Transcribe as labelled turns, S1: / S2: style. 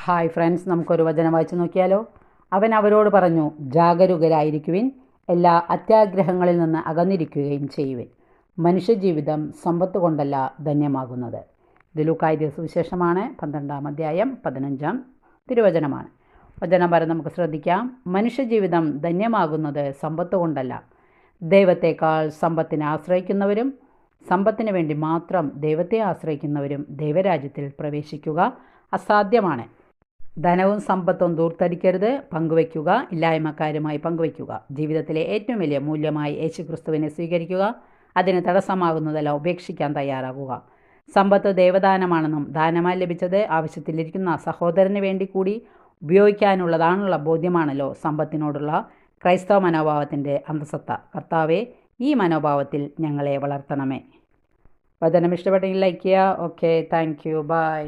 S1: Hi friends, നമുക്കൊരു വചനം വായിച്ചു നോക്കിയാലോ. അവൻ അവരോട് പറഞ്ഞു, ജാഗരൂകരായിരിക്കുവിൻ, എല്ലാ അത്യാഗ്രഹങ്ങളിൽ നിന്ന് അകന്നിരിക്കുകയും ചെയ്യുവിൻ. മനുഷ്യജീവിതം സമ്പത്ത് കൊണ്ടല്ല ധന്യമാകുന്നത്. ഇത് ലൂക്കായുടെ സുവിശേഷമാണ്, 12-ാം അധ്യായം 15-ാം തിരുവചനമാണ്. വചനം വരെ നമുക്ക് ശ്രദ്ധിക്കാം. മനുഷ്യജീവിതം ധന്യമാകുന്നത് സമ്പത്ത് കൊണ്ടല്ല. ദൈവത്തെക്കാൾ സമ്പത്തിനെ ആശ്രയിക്കുന്നവരും സമ്പത്തിന് വേണ്ടി മാത്രം ദൈവത്തെ ആശ്രയിക്കുന്നവരും ദൈവരാജ്യത്തിൽ പ്രവേശിക്കുക അസാധ്യമാണ്. ധനവും സമ്പത്തും ദൂർത്തടിക്കരുത്. പങ്കുവയ്ക്കുക, ഇല്ലായ്മക്കാരുമായി പങ്കുവയ്ക്കുക. ജീവിതത്തിലെ ഏറ്റവും വലിയ മൂല്യമായി യേശുക്രിസ്തുവിനെ സ്വീകരിക്കുക. അതിന് തടസ്സമാകുന്നതെല്ലാം ഉപേക്ഷിക്കാൻ തയ്യാറാകുക. സമ്പത്ത് ദൈവദാനമാണെന്നും ദാനമായി ലഭിച്ചത് ആവശ്യത്തിലിരിക്കുന്ന സഹോദരന് വേണ്ടി കൂടി ഉപയോഗിക്കാനുള്ളതാണുള്ള ബോധ്യമാണല്ലോ സമ്പത്തിനോടുള്ള ക്രൈസ്തവ മനോഭാവത്തിൻ്റെ അന്തസത്ത. കർത്താവെ, ഈ മനോഭാവത്തിൽ ഞങ്ങളെ വളർത്തണമേ. വചനം ഇഷ്ടപ്പെട്ടെങ്കിൽ ലൈക്ക് ചെയ്യുക. Okay, thank you, by.